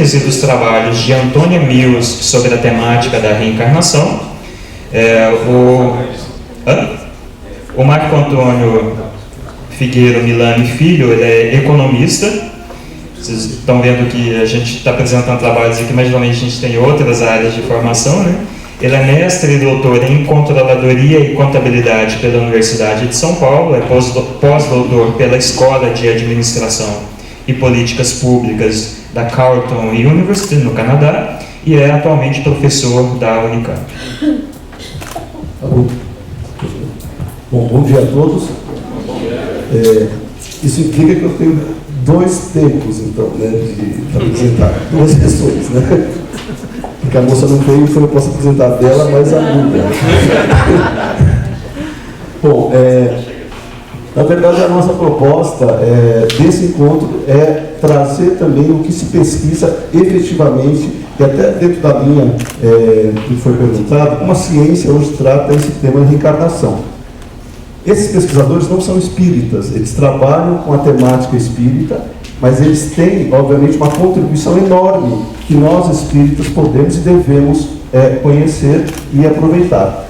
síntese dos trabalhos de Antônia Mills sobre a temática da reencarnação. O Marco Antônio Figueiro Milani Filho, ele é economista. Vocês estão vendo que a gente está apresentando trabalhos aqui, mas geralmente a gente tem outras áreas de formação, né? Ele é mestre e doutor em Controladoria e Contabilidade pela Universidade de São Paulo, é pós-doutor pela Escola de Administração e Políticas Públicas da Carleton University, no Canadá, e é atualmente professor da Unicamp. Bom dia a todos. Isso implica que eu tenho 2 tempos, então, né, de apresentar 2 pessoas, né? Porque a moça não veio, então eu posso apresentar dela, mas a minha. Bom, na verdade, a nossa proposta desse encontro é trazer também o que se pesquisa efetivamente, e até dentro da linha que foi perguntado, como a ciência hoje trata esse tema de reencarnação. Esses pesquisadores não são espíritas, eles trabalham com a temática espírita, mas eles têm, obviamente, uma contribuição enorme que nós espíritas podemos e devemos conhecer e aproveitar.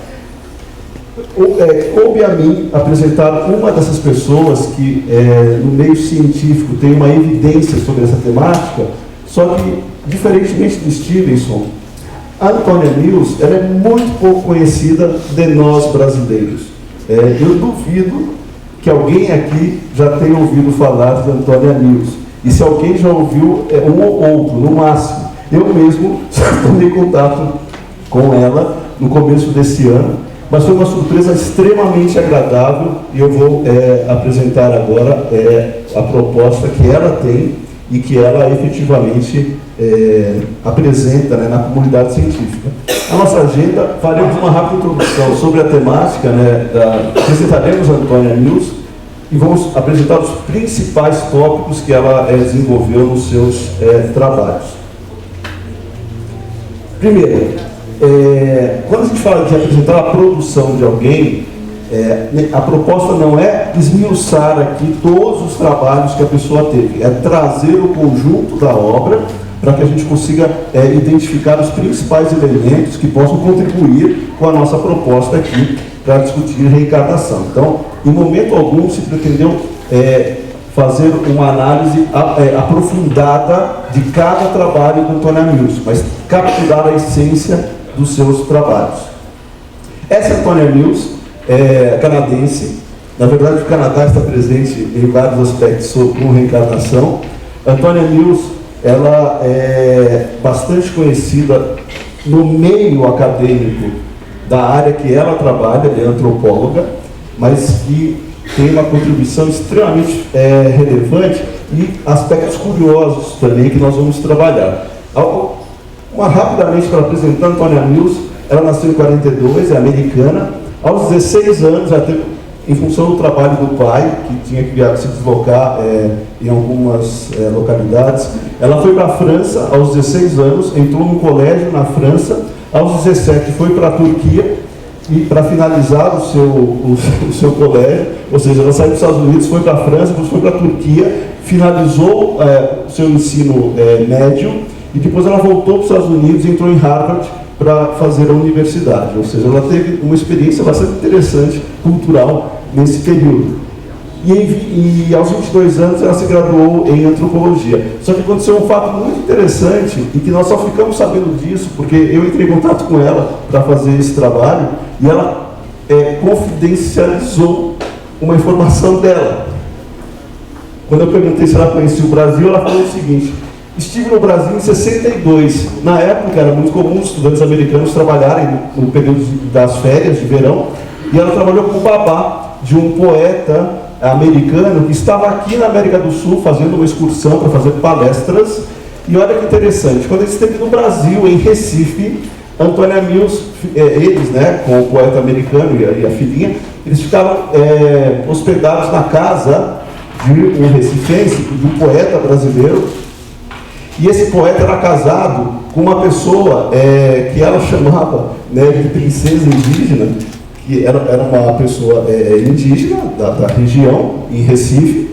Coube a mim apresentar uma dessas pessoas que, no meio científico, tem uma evidência sobre essa temática, só que, diferentemente do Stevenson, a Antônia Mills ela é muito pouco conhecida de nós brasileiros. Eu duvido que alguém aqui já tenha ouvido falar de Antônia Mills. E se alguém já ouviu, um ou outro, no máximo. Eu mesmo tomei contato com ela no começo desse ano, mas foi uma surpresa extremamente agradável e eu vou apresentar agora a proposta que ela tem e que ela efetivamente apresenta, né, na comunidade científica. A nossa agenda, faremos uma rápida introdução sobre a temática, né, apresentaremos a Antônia Mills e vamos apresentar os principais tópicos que ela desenvolveu nos seus trabalhos. Primeiro, quando a gente fala de apresentar a produção de alguém, a proposta não é esmiuçar aqui todos os trabalhos que a pessoa teve, é trazer o conjunto da obra para que a gente consiga identificar os principais elementos que possam contribuir com a nossa proposta aqui para discutir reencarnação. Então, em momento algum se pretendeu fazer uma análise aprofundada de cada trabalho do Antônia Mills, mas capturar a essência dos seus trabalhos. Essa Antônia Mills é canadense. Na verdade, o Canadá está presente em vários aspectos com reencarnação. Antônia Mills, ela é bastante conhecida no meio acadêmico da área que ela trabalha, ela é antropóloga, mas que tem uma contribuição extremamente relevante e aspectos curiosos também que nós vamos trabalhar. Rapidamente para apresentar Antônia Mills, ela nasceu em 42, é americana. Aos 16 anos, ela teve, em função do trabalho do pai, que tinha que se deslocar em algumas localidades, ela foi para a França aos 16 anos, entrou num colégio na França, aos 17 foi para a Turquia, e para finalizar o seu colégio, ou seja, ela saiu dos Estados Unidos, foi para a França, depois foi para a Turquia, finalizou o seu ensino médio, e depois ela voltou para os Estados Unidos e entrou em Harvard para fazer a universidade, ou seja, ela teve uma experiência bastante interessante, cultural, nesse período. E aos 22 anos ela se graduou em antropologia. Só que aconteceu um fato muito interessante e que nós só ficamos sabendo disso porque eu entrei em contato com ela para fazer esse trabalho e ela confidencializou uma informação dela. Quando eu perguntei se ela conhecia o Brasil, ela falou o seguinte: estive no Brasil em 62. Na época era muito comum os estudantes americanos trabalharem no período das férias de verão, e ela trabalhou como babá de um poeta americano que estava aqui na América do Sul fazendo uma excursão para fazer palestras. E olha que interessante, quando ele esteve no Brasil, em Recife, Antônia Mills, eles, né, com o poeta americano e a filhinha, eles ficaram hospedados na casa de um recifense, de um poeta brasileiro. E esse poeta era casado com uma pessoa que ela chamava, né, de princesa indígena, que era uma pessoa indígena da região, em Recife,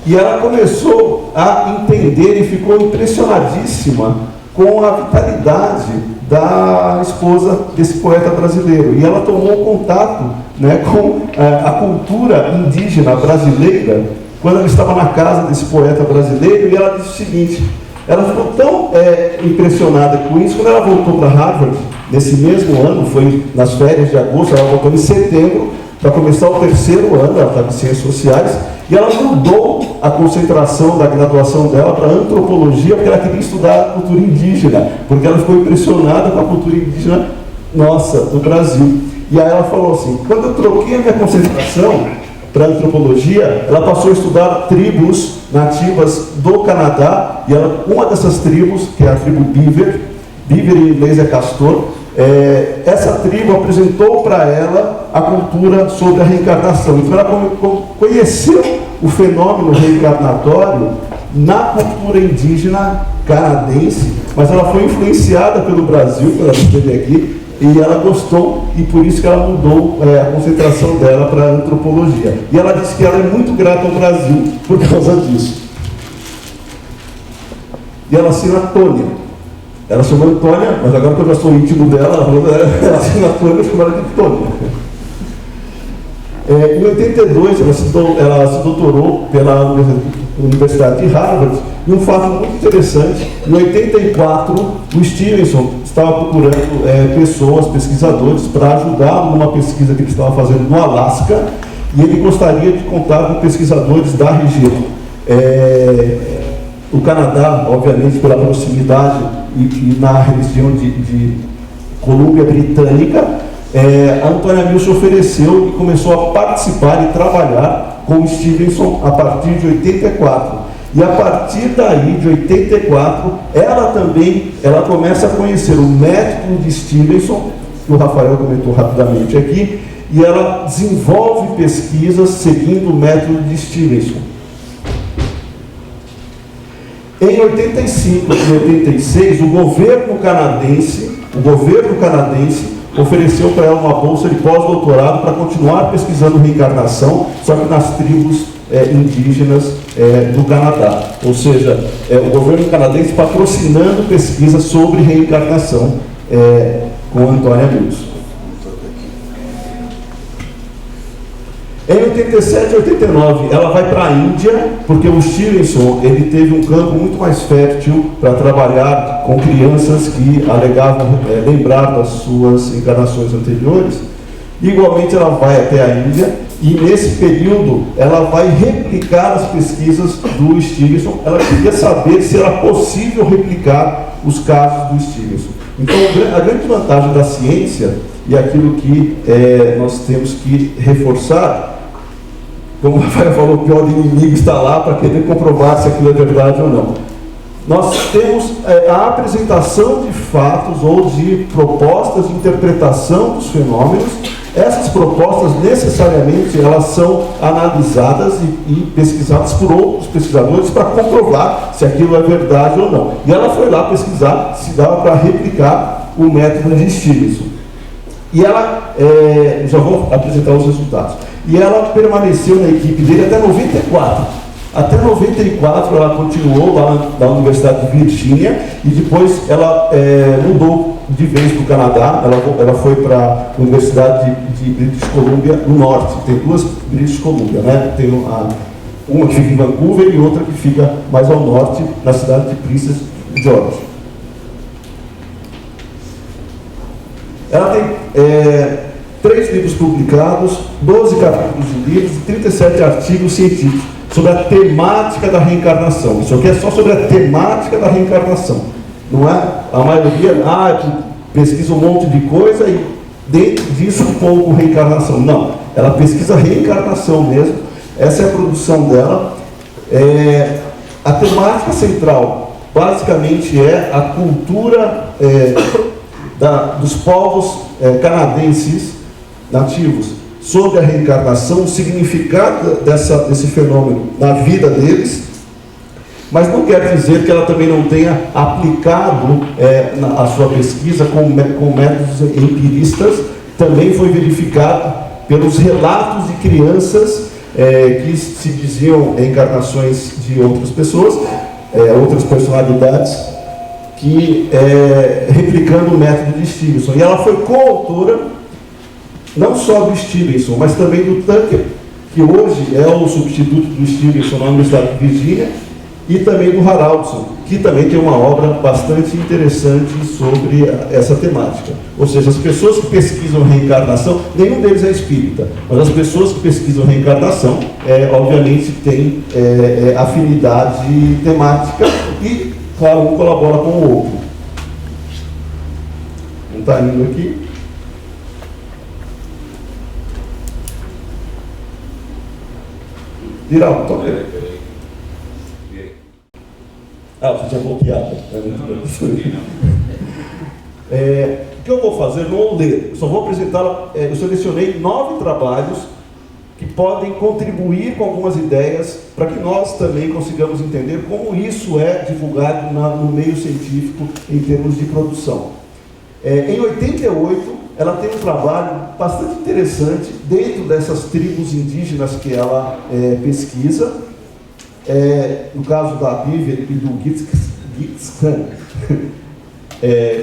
E ela começou a entender e ficou impressionadíssima com a vitalidade da esposa desse poeta brasileiro. E ela tomou contato, né, com a cultura indígena brasileira quando ela estava na casa desse poeta brasileiro, e ela disse o seguinte: ela ficou tão impressionada com isso, quando ela voltou para Harvard, nesse mesmo ano, foi nas férias de agosto, ela voltou em setembro, para começar o terceiro ano, ela estava em Ciências Sociais, e ela mudou a concentração da graduação dela para antropologia, porque ela queria estudar a cultura indígena, porque ela ficou impressionada com a cultura indígena nossa, do Brasil. E aí ela falou assim: quando eu troquei a minha concentração para antropologia, ela passou a estudar tribos nativas do Canadá, e uma dessas tribos, que é a tribo Beaver em inglês é castor, essa tribo apresentou para ela a cultura sobre a reencarnação. Então ela conheceu o fenômeno reencarnatório na cultura indígena canadense, mas ela foi influenciada pelo Brasil, que ela esteve aqui, e ela gostou, e por isso que ela mudou a concentração dela para a antropologia. E ela disse que ela é muito grata ao Brasil por causa disso. E ela assina Tônia. Ela chamou Antônia, mas agora que eu já sou íntimo dela, ela assina Tônia, eu chamo ela de Tônia. Em 82, ela se doutorou pela Universidade de Harvard, e um fato muito interessante: em 84, o Stevenson estava procurando pessoas, pesquisadores, para ajudar numa pesquisa que ele estava fazendo no Alasca, e ele gostaria de contar com pesquisadores da região. O Canadá, obviamente, pela proximidade e na região de Colômbia Britânica, a Antônia Mills se ofereceu e começou a participar e trabalhar com o Stevenson a partir de 84. E a partir daí, de 84, ela começa a conhecer o método de Stevenson, que o Rafael comentou rapidamente aqui, e ela desenvolve pesquisas seguindo o método de Stevenson. Em 85 e 86, o governo canadense ofereceu para ela uma bolsa de pós-doutorado para continuar pesquisando reencarnação, só que nas tribos indígenas do Canadá. Ou seja, o governo canadense patrocinando pesquisas sobre reencarnação com Antônia Mills. Em 87 e 89, ela vai para a Índia, porque o Stevenson ele teve um campo muito mais fértil para trabalhar com crianças que alegavam lembrar das suas encarnações anteriores. Igualmente, ela vai até a Índia, e nesse período ela vai replicar as pesquisas do Stevenson. Ela queria saber se era possível replicar os casos do Stevenson. Então, a grande vantagem da ciência, e aquilo que nós temos que reforçar, como o Rafael falou, o pior inimigo está lá para querer comprovar se aquilo é verdade ou não. Nós temos a apresentação de fatos ou de propostas de interpretação dos fenômenos. Essas propostas, necessariamente, elas são analisadas e pesquisadas por outros pesquisadores para comprovar se aquilo é verdade ou não. E ela foi lá pesquisar se dava para replicar o método de Stevenson. E ela, já vou apresentar os resultados, e ela permaneceu na equipe dele até 94. Até 94 ela continuou lá na Universidade de Virgínia, e depois ela mudou de vez para o Canadá. Ela foi para a Universidade de British Columbia no norte. Tem duas British Columbia, né? Tem uma que fica em Vancouver e outra que fica mais ao norte, na cidade de Princess George. Ela tem 3 livros publicados, 12 capítulos de livros e 37 artigos científicos sobre a temática da reencarnação. Isso aqui é só sobre a temática da reencarnação. Não é a maioria, pesquisa um monte de coisa e dentro disso um pouco reencarnação. Não, ela pesquisa reencarnação mesmo. Essa é a produção dela. A temática central, basicamente, é a cultura dos povos canadenses nativos sobre a reencarnação, o significado desse fenômeno na vida deles, mas não quer dizer que ela também não tenha aplicado a sua pesquisa com métodos empiristas. Também foi verificado pelos relatos de crianças que se diziam encarnações de outras pessoas, outras personalidades, que replicando o método de Stevenson. E ela foi coautora não só do Stevenson, mas também do Tucker, que hoje é o substituto do Stevenson na Universidade de Virgínia, e também do Haraldson, que também tem uma obra bastante interessante sobre essa temática. Ou seja, as pessoas que pesquisam reencarnação, nenhum deles é espírita, mas as pessoas que pesquisam reencarnação, obviamente, têm afinidade temática e, claro, um colabora com o outro. Não está indo aqui? Viral, toca aí. Você tinha bloqueado. O que eu vou fazer? Não vou ler, só vou apresentar. Eu selecionei 9 trabalhos que podem contribuir com algumas ideias para que nós também consigamos entender como isso é divulgado no meio científico em termos de produção. Em 88, ela tem um trabalho bastante interessante dentro dessas tribos indígenas que ela pesquisa. No caso da Beaver e do Gitskan,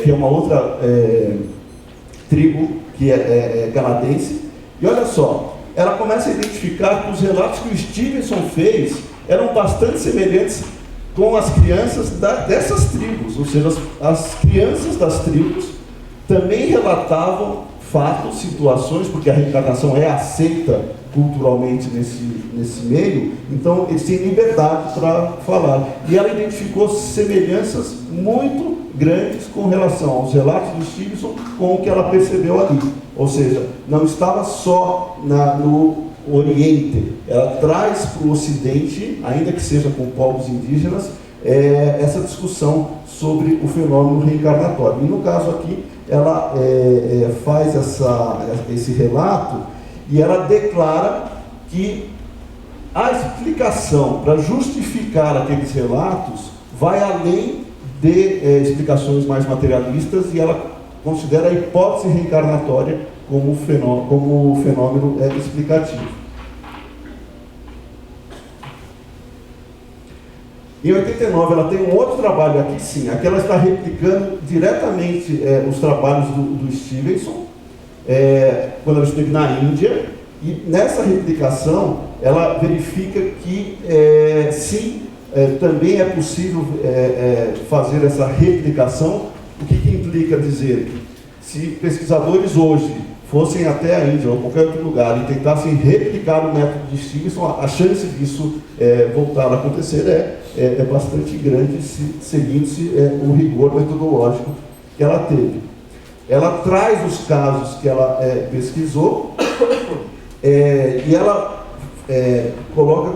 que é uma outra tribo que é canadense. E olha só, ela começa a identificar que os relatos que o Stevenson fez eram bastante semelhantes com as crianças dessas tribos, ou seja, as crianças das tribos também relatavam fatos, situações, porque a reencarnação é aceita culturalmente nesse meio, então eles têm liberdade para falar. E ela identificou semelhanças muito grandes com relação aos relatos do Stevenson com o que ela percebeu ali. Ou seja, não estava só no Oriente, ela traz para o Ocidente, ainda que seja com povos indígenas, essa discussão sobre o fenômeno reencarnatório. E no caso aqui, ela faz esse relato e ela declara que a explicação para justificar aqueles relatos vai além de explicações mais materialistas, e ela considera a hipótese reencarnatória como fenômeno explicativo. Em 89, ela tem um outro trabalho aqui, sim. Aqui ela está replicando diretamente os trabalhos do Stevenson, quando ela esteve na Índia, e nessa replicação ela verifica que sim, também é possível fazer essa replicação. O que implica dizer que se pesquisadores hoje fossem até a Índia ou qualquer outro lugar e tentassem replicar o método de Stevenson, a chance disso voltar a acontecer é bastante grande, seguindo-se o rigor metodológico que ela teve. Ela traz os casos que ela pesquisou e ela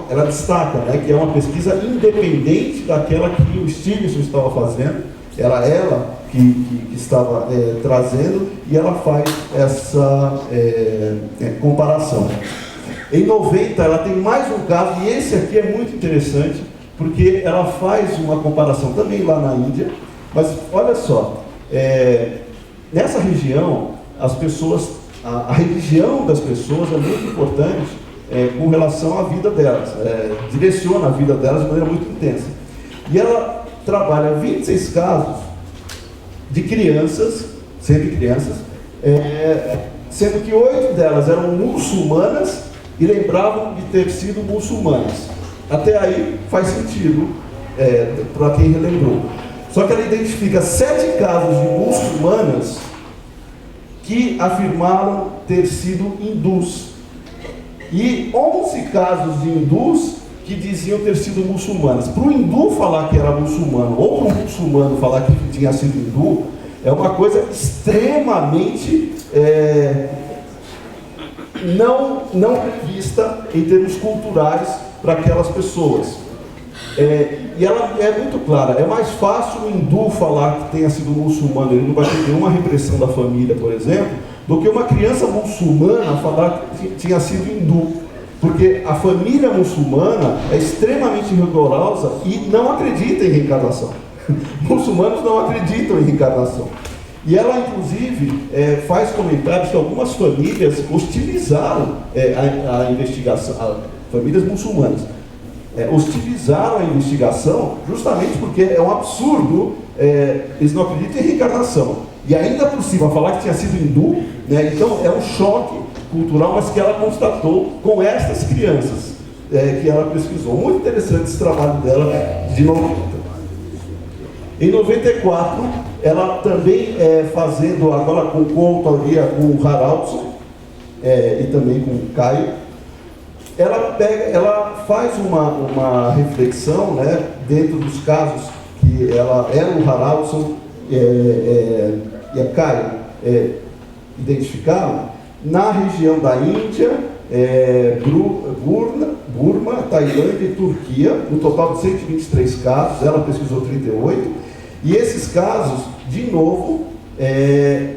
ela destaca, né, que é uma pesquisa independente daquela que o Stevenson estava fazendo. Era ela que estava trazendo, e ela faz essa comparação. Em 90, ela tem mais um caso, e esse aqui é muito interessante, porque ela faz uma comparação também lá na Índia, mas olha só, nessa região, as pessoas, a religião das pessoas é muito importante com relação à vida delas, direciona a vida delas de maneira muito intensa. E ela trabalha 26 casos de crianças, sempre crianças, sendo que 8 delas eram muçulmanas e lembravam de ter sido muçulmanas. Até aí faz sentido para quem relembrou. Só que ela identifica 7 casos de muçulmanas que afirmaram ter sido hindus, e 11 casos de hindus que diziam ter sido muçulmanas. Para o hindu falar que era muçulmano, ou para o muçulmano falar que tinha sido hindu, é uma coisa extremamente não prevista em termos culturais para aquelas pessoas. E ela é muito clara, é mais fácil o hindu falar que tenha sido muçulmano, ele não vai ter nenhuma repressão da família, por exemplo, do que uma criança muçulmana falar que tinha sido hindu. Porque a família muçulmana é extremamente rigorosa e não acredita em reencarnação. Muçulmanos não acreditam em reencarnação. E ela, inclusive, faz comentários que algumas famílias hostilizaram a investigação, famílias muçulmanas, hostilizaram a investigação justamente porque é um absurdo, eles não acreditam em reencarnação. E ainda por cima, falar que tinha sido hindu, né? Então é um choque cultural, mas que ela constatou com estas crianças que ela pesquisou. Muito interessante esse trabalho dela de 90. Em 94, ela também fazendo, agora com autoria com o Haraldson e também com o Caio, ela faz uma reflexão, né, dentro dos casos que ela o Haraldson e a Caio identificaram, na região da Índia, Burma, Tailândia e Turquia, um total de 123 casos, ela pesquisou 38, e esses casos, de novo,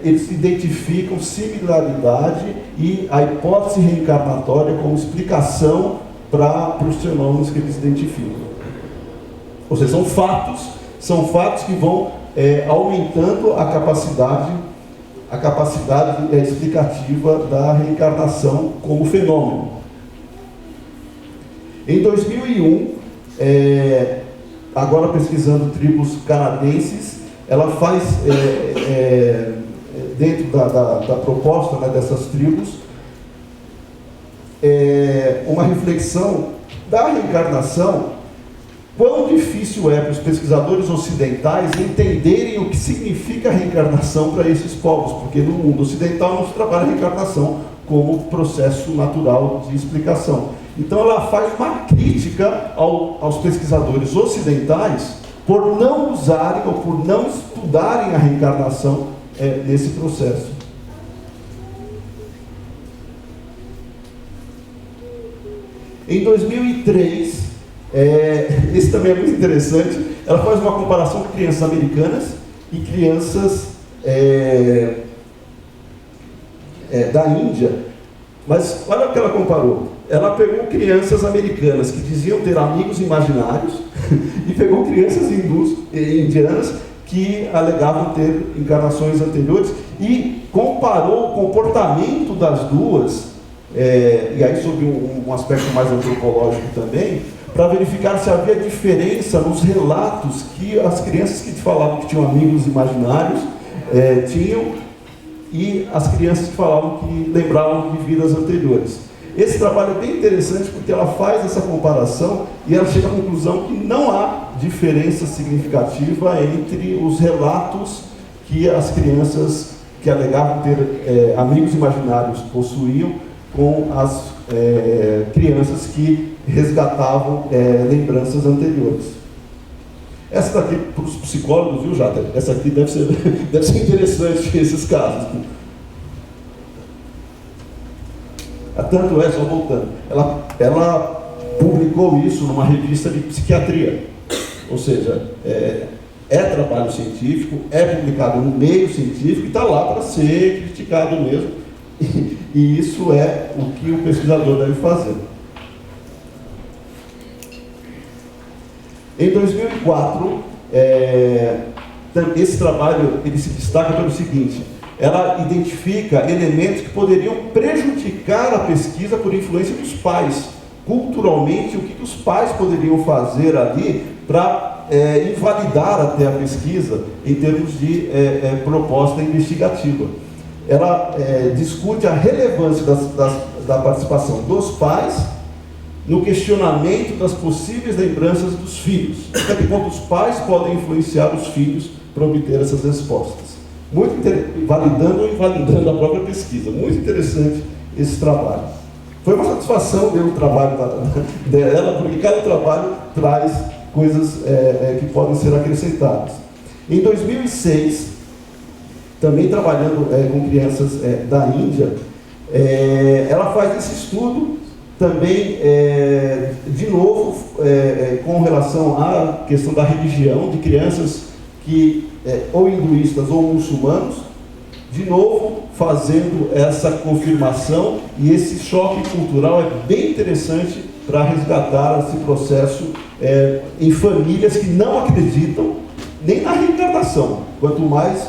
eles identificam similaridade e a hipótese reencarnatória como explicação para os fenômenos que eles identificam. Ou seja, são fatos que vão aumentando a capacidade explicativa da reencarnação como fenômeno. Em 2001, agora pesquisando tribos canadenses, ela faz, dentro da proposta, né, dessas tribos, uma reflexão da reencarnação. Quão difícil é para os pesquisadores ocidentais entenderem o que significa reencarnação para esses povos, porque no mundo ocidental não se trabalha a reencarnação como processo natural de explicação. Então ela faz uma crítica aos pesquisadores ocidentais por não usarem ou por não estudarem a reencarnação nesse processo. Em 2003, esse também é muito interessante, ela faz uma comparação com crianças americanas e crianças da Índia, mas olha o que ela comparou. Ela pegou crianças americanas que diziam ter amigos imaginários e pegou crianças indianas que alegavam ter encarnações anteriores e comparou o comportamento das duas, e aí sob um aspecto mais antropológico também, para verificar se havia diferença nos relatos que as crianças que falavam que tinham amigos imaginários tinham e as crianças que falavam que lembravam de vidas anteriores. Esse trabalho é bem interessante porque ela faz essa comparação e ela chega à conclusão que não há diferença significativa entre os relatos que as crianças que alegavam ter amigos imaginários possuíam com as crianças que resgatavam lembranças anteriores. Essa daqui, para os psicólogos, viu, Jata? Essa aqui deve ser interessante, esses casos. Tanto só voltando, ela publicou isso numa revista de psiquiatria, ou seja, trabalho científico, publicado no meio científico e está lá para ser criticado mesmo, e isso é o que o pesquisador deve fazer. Em 2004, esse trabalho ele se destaca pelo seguinte: ela identifica elementos que poderiam prejudicar a pesquisa por influência dos pais. Culturalmente, o que os pais poderiam fazer ali para invalidar até a pesquisa em termos de proposta investigativa. Ela discute a relevância da participação dos pais no questionamento das possíveis lembranças dos filhos. Até que ponto os pais podem influenciar os filhos para obter essas respostas. Validando ou invalidando a própria pesquisa. Muito interessante esse trabalho. Foi uma satisfação ver o trabalho dela, porque cada trabalho traz coisas que podem ser acrescentadas. Em 2006, também trabalhando com crianças da Índia, ela faz esse estudo também, de novo, com relação à questão da religião, de crianças que ou hinduístas ou muçulmanos, de novo fazendo essa confirmação, e esse choque cultural é bem interessante para resgatar esse processo em famílias que não acreditam nem na reencarnação, quanto mais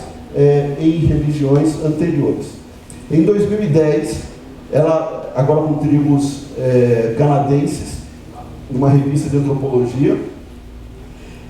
em religiões anteriores. Em 2010, ela, agora com tribos canadenses, numa revista de antropologia.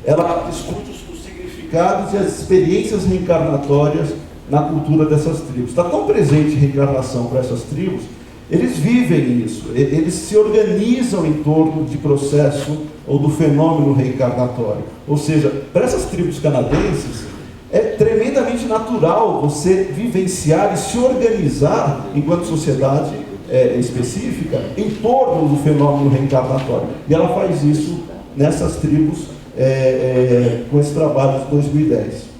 Ela discute os significados e as experiências reencarnatórias na cultura dessas tribos. Está tão presente reencarnação para essas tribos, eles vivem isso, eles se organizam em torno de processo ou do fenômeno reencarnatório. Ou seja, para essas tribos canadenses, é tremendamente natural você vivenciar e se organizar enquanto sociedade específica em torno do fenômeno reencarnatório. E ela faz isso nessas tribos com esse trabalho de 2010.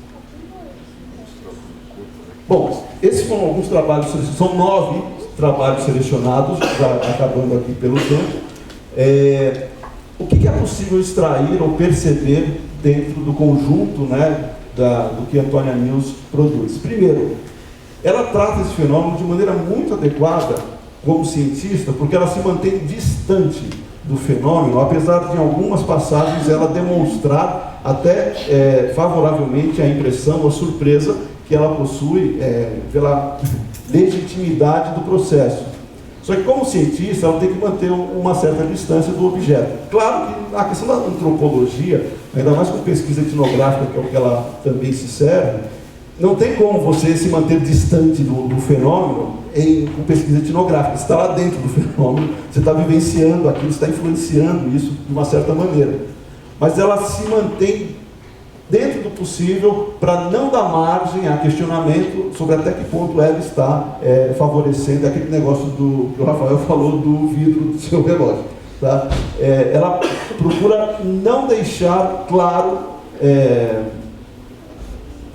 Bom, esses foram alguns trabalhos, são 9 trabalhos selecionados, já acabando aqui pelo tempo. O que é possível extrair ou perceber dentro do conjunto, né, do que Antônia Mills produz? Primeiro, ela trata esse fenômeno de maneira muito adequada como cientista, porque ela se mantém distante do fenômeno, apesar de em algumas passagens ela demonstrar até favoravelmente a impressão, a surpresa que ela possui pela legitimidade do processo. Só que como cientista ela tem que manter uma certa distância do objeto. Claro que a questão da antropologia, ainda mais com pesquisa etnográfica, que é o que ela também se serve, não tem como você se manter distante do fenômeno com pesquisa etnográfica. Você está lá dentro do fenômeno, você está vivenciando aquilo, você está influenciando isso de uma certa maneira. Mas ela se mantém dentro do possível para não dar margem a questionamento sobre até que ponto ela está favorecendo aquele negócio que o Rafael falou do vidro do seu relógio. Tá? Ela procura não deixar claro...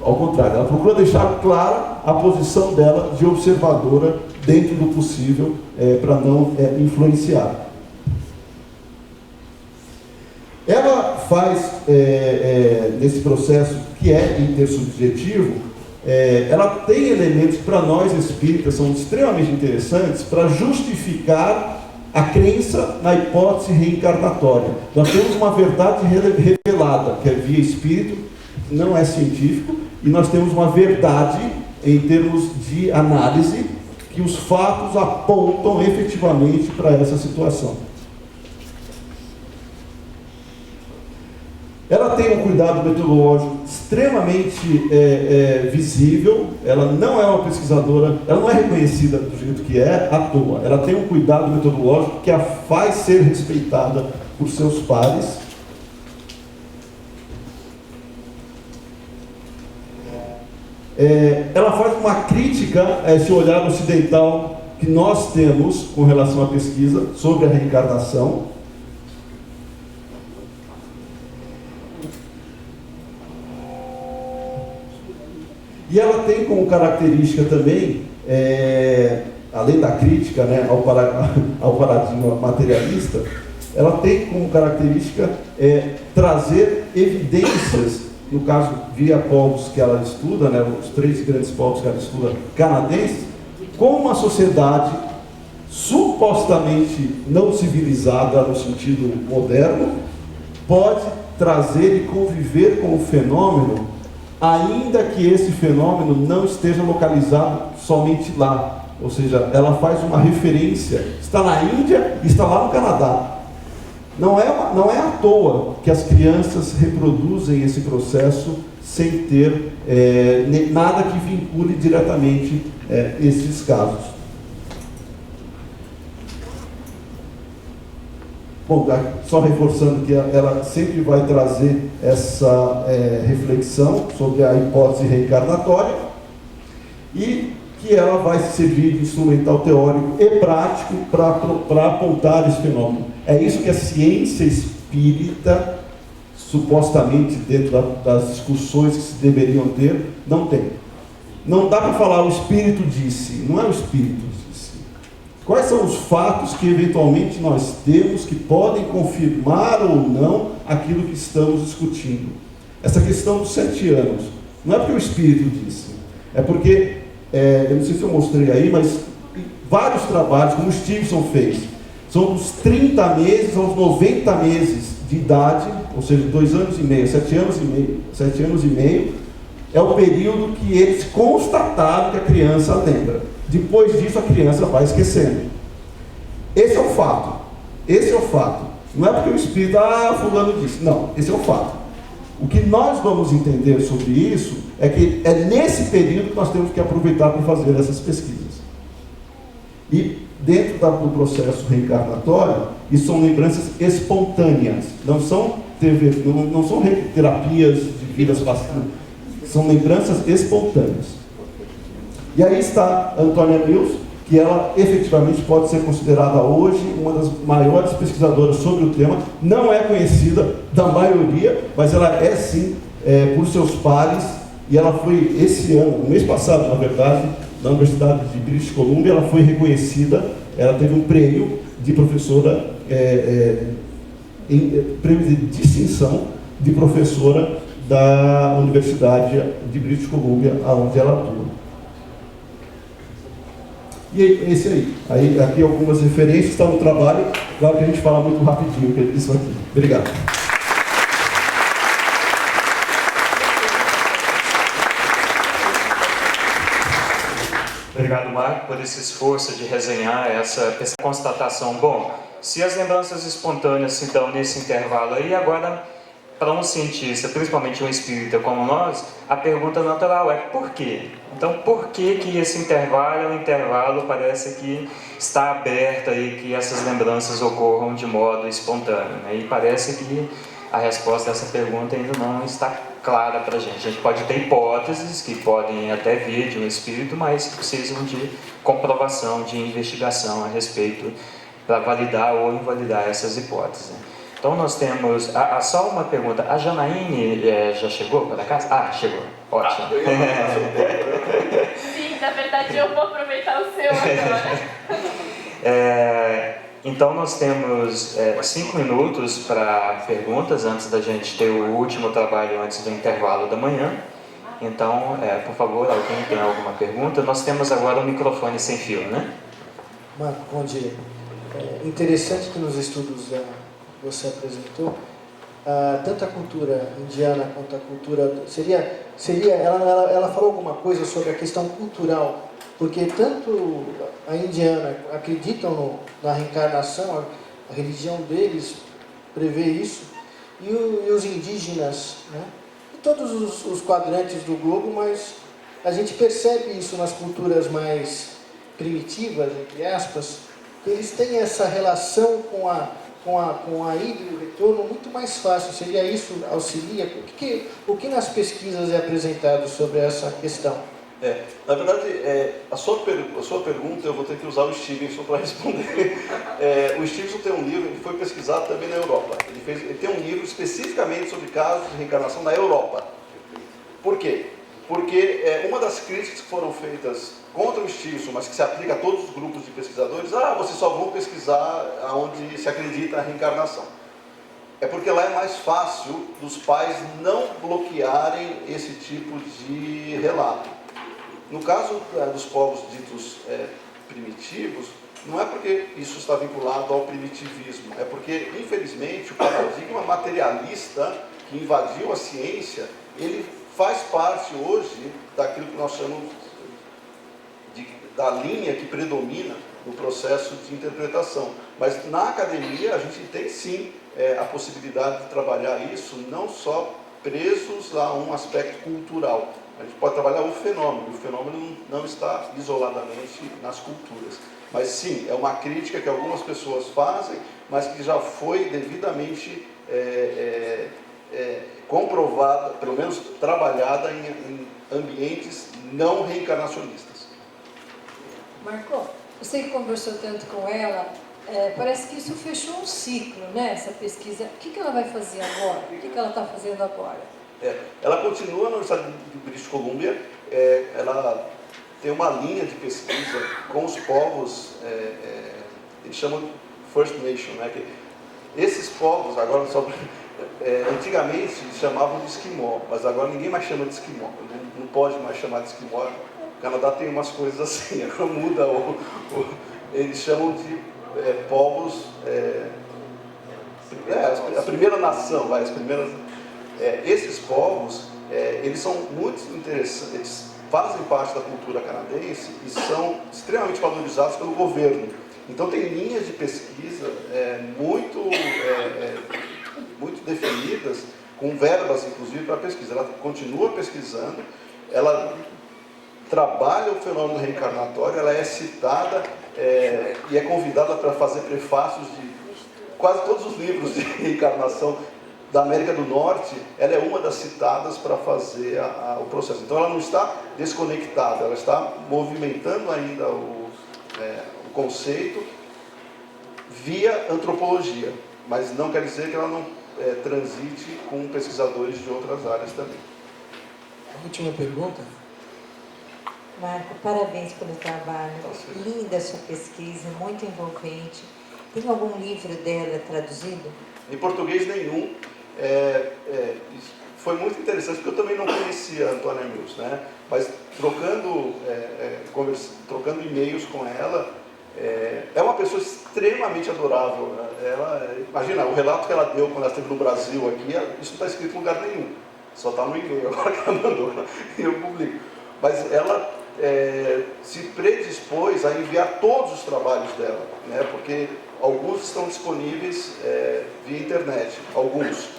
Ao contrário, ela procura deixar clara a posição dela de observadora dentro do possível para não influenciar. Ela faz, nesse processo que é intersubjetivo, ela tem elementos que para nós espíritas são extremamente interessantes para justificar a crença na hipótese reencarnatória. Nós temos uma verdade revelada, que é via espírito, não é científico, e nós temos uma verdade em termos de análise que os fatos apontam efetivamente para essa situação. Ela tem um cuidado metodológico extremamente visível. Ela não é uma pesquisadora, ela não é reconhecida do jeito que é à toa. Ela tem um cuidado metodológico que a faz ser respeitada por seus pares. Ela faz uma crítica a esse olhar ocidental que nós temos com relação à pesquisa sobre a reencarnação. E ela tem como característica também, além da crítica, né, ao paradigma materialista, ela tem como característica trazer evidências, no caso, via povos que ela estuda, né, os 3 grandes povos que ela estuda canadenses, como uma sociedade supostamente não civilizada no sentido moderno, pode trazer e conviver com o fenômeno, ainda que esse fenômeno não esteja localizado somente lá. Ou seja, ela faz uma referência, está na Índia e está lá no Canadá. Não é à toa que as crianças reproduzem esse processo sem ter nada que vincule diretamente esses casos. Bom, só reforçando que ela sempre vai trazer essa reflexão sobre a hipótese reencarnatória e que ela vai servir de instrumental teórico e prático para apontar esse fenômeno. É isso que a ciência espírita, supostamente dentro das discussões que se deveriam ter, não tem. Não dá para falar o espírito disse, não é o espírito disse. Quais são os fatos que eventualmente nós temos que podem confirmar ou não aquilo que estamos discutindo? Essa questão dos 7 anos, não é porque o espírito disse, é porque, eu não sei se eu mostrei aí, mas vários trabalhos, como o Stevenson fez, são dos 30 meses aos 90 meses de idade, ou seja, 2 anos e meio, 7 anos e meio, é o período que eles constataram que a criança lembra. Depois disso, a criança vai esquecendo. Esse é o fato. Não é porque o espírito, fulano disse. Não, esse é o fato. O que nós vamos entender sobre isso é que é nesse período que nós temos que aproveitar para fazer essas pesquisas. E dentro do processo reencarnatório, isso são lembranças espontâneas, não são terapias de vidas passadas, são lembranças espontâneas. E aí está a Antônia Mills, que ela efetivamente pode ser considerada hoje uma das maiores pesquisadoras sobre o tema, não é conhecida da maioria, mas ela é sim, por seus pares, e ela foi esse ano, no mês passado, na verdade, na Universidade de British Columbia, ela foi reconhecida, ela teve um prêmio de professora, prêmio de distinção de professora da Universidade de British Columbia, onde ela atua. E esse aí, aqui algumas referências, está no trabalho, claro que a gente fala muito rapidinho isso aqui. Obrigado. Obrigado, Marco, por esse esforço de resenhar essa constatação. Bom, se as lembranças espontâneas se dão nesse intervalo aí, agora, para um cientista, principalmente um espírita como nós, a pergunta natural é por quê? Então, por que esse intervalo é um intervalo, parece que está aberto aí, que essas lembranças ocorram de modo espontâneo, né? E parece que a resposta dessa pergunta ainda não está clara para a gente. A gente pode ter hipóteses que podem até vir de um espírito, mas precisam de comprovação, de investigação a respeito para validar ou invalidar essas hipóteses. Então nós temos, só uma pergunta, a Janaíne já chegou para casa? Chegou, ótimo. Sim, na verdade eu vou aproveitar o seu agora. Então nós temos 5 minutos para perguntas, antes da gente ter o último trabalho antes do intervalo da manhã. Então, por favor, alguém tem alguma pergunta? Nós temos agora um microfone sem fio, né? Marco, bom dia. Interessante que nos estudos que você apresentou, tanto a cultura indiana quanto a cultura... Ela falou alguma coisa sobre a questão cultural, porque tanto a indiana acreditam na reencarnação, a religião deles prevê isso, e os indígenas, né? E todos os quadrantes do globo, mas a gente percebe isso nas culturas mais primitivas, entre aspas, que eles têm essa relação com a ida e o retorno muito mais fácil. Seria isso, auxilia? O que nas pesquisas é apresentado sobre essa questão? Na verdade, a sua pergunta eu vou ter que usar o Stevenson para responder. O Stevenson tem um livro, ele foi pesquisado também na Europa. Ele tem um livro especificamente sobre casos de reencarnação na Europa. Por quê? Porque uma das críticas que foram feitas contra o Stevenson, mas que se aplica a todos os grupos de pesquisadores, vocês só vão pesquisar onde se acredita na reencarnação. É porque lá é mais fácil dos pais não bloquearem esse tipo de relato. No caso dos povos ditos primitivos, não é porque isso está vinculado ao primitivismo, é porque, infelizmente, o paradigma materialista que invadiu a ciência, ele faz parte hoje daquilo que nós chamamos da linha que predomina no processo de interpretação. Mas na academia a gente tem sim a possibilidade de trabalhar isso, não só presos a um aspecto cultural. A gente pode trabalhar o fenômeno não está isoladamente nas culturas. Mas sim, é uma crítica que algumas pessoas fazem, mas que já foi devidamente comprovada, pelo menos trabalhada em ambientes não reencarnacionistas. Marco, você que conversou tanto com ela, parece que isso fechou um ciclo, né, essa pesquisa. O que ela vai fazer agora? O que ela está fazendo agora? Ela continua na Universidade de British Columbia, ela tem uma linha de pesquisa com os povos, eles chamam de First Nation, né? Esses povos, agora antigamente chamavam de esquimó, mas agora ninguém mais chama de esquimó, não pode mais chamar de esquimó. O Canadá tem umas coisas assim, agora muda, eles chamam de povos, a primeira nação, as primeiras... esses povos, eles são muito interessantes, eles fazem parte da cultura canadense e são extremamente valorizados pelo governo. Então tem linhas de pesquisa muito definidas, com verbas inclusive para pesquisa. Ela continua pesquisando, ela trabalha o fenômeno reencarnatório, ela é citada e é convidada para fazer prefácios de quase todos os livros de reencarnação da América do Norte. Ela é uma das citadas para fazer o processo. Então ela não está desconectada, ela está movimentando ainda o conceito via antropologia, mas não quer dizer que ela não transite com pesquisadores de outras áreas também. A última pergunta. Marco, parabéns pelo trabalho. Linda a sua pesquisa, muito envolvente. Tem algum livro dela traduzido? Em português nenhum. Foi muito interessante, porque eu também não conhecia a Antônia Mills, né? Mas trocando e-mails com ela, é uma pessoa extremamente adorável, né? Imagina, o relato que ela deu quando ela esteve no Brasil aqui, isso não está escrito em lugar nenhum, só está no e-mail agora que ela mandou, e eu publico. Mas ela se predispôs a enviar todos os trabalhos dela, né? Porque alguns estão disponíveis via internet, alguns,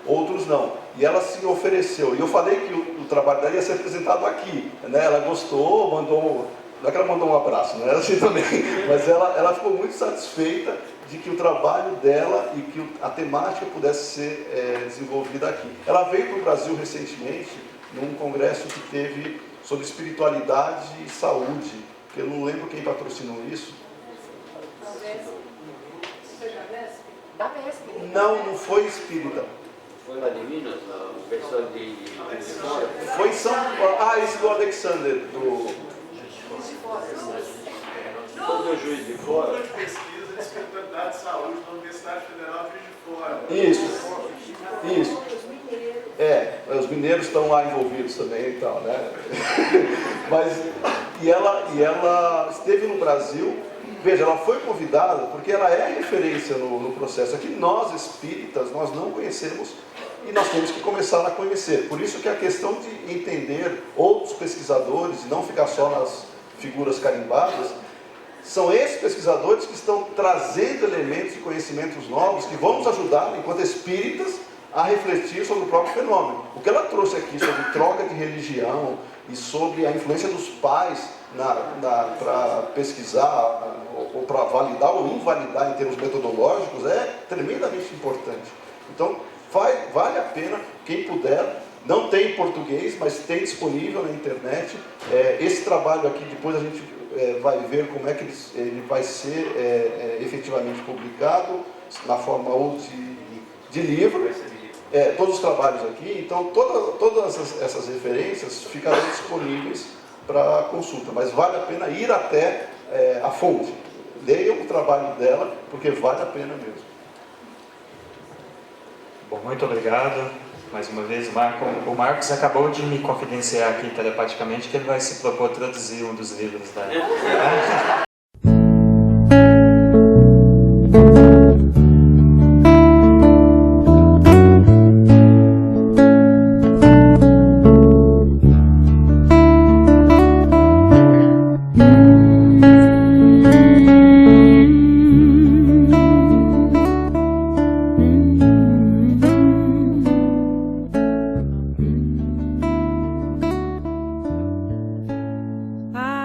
outros não. E ela se ofereceu. E eu falei que o trabalho dela ia ser apresentado aqui, né? Ela gostou, mandou... Não é que ela mandou um abraço, não é assim também, mas ela ficou muito satisfeita de que o trabalho dela e que a temática pudesse ser desenvolvida aqui. Ela veio para o Brasil recentemente, num congresso que teve sobre espiritualidade e saúde, que eu não lembro quem patrocinou isso. Da Vesp. Não foi espírita. Foi lá de Minas, o pessoal de fora. Foi em São Paulo. Esse do Alexander, do... Todo o Juiz de Fora. Núcleo de pesquisa de espiritualidade e saúde da Universidade Federal de Juiz de Fora. Isso. Os mineiros estão lá envolvidos também e tal, né? E ela esteve no Brasil. Veja, ela foi convidada porque ela é referência no processo. Aqui nós espíritas, nós não conhecemos e nós temos que começar a conhecer. Por isso que a questão de entender outros pesquisadores e não ficar só nas figuras carimbadas, são esses pesquisadores que estão trazendo elementos e conhecimentos novos que vão nos ajudar, enquanto espíritas, a refletir sobre o próprio fenômeno. O que ela trouxe aqui sobre troca de religião e sobre a influência dos pais para pesquisar ou para validar ou invalidar em termos metodológicos é tremendamente importante. Então, vale a pena, quem puder, não tem em português, mas tem disponível na internet. Esse trabalho aqui, depois a gente vai ver como é que ele vai ser efetivamente publicado, na forma ou de livro. Todos os trabalhos aqui, então todas essas referências ficarão disponíveis para consulta, mas vale a pena ir até a fonte. Leiam o trabalho dela, porque vale a pena mesmo. Bom, muito obrigado. Mais uma vez, o Marcos acabou de me confidenciar aqui telepaticamente que ele vai se propor traduzir um dos livros da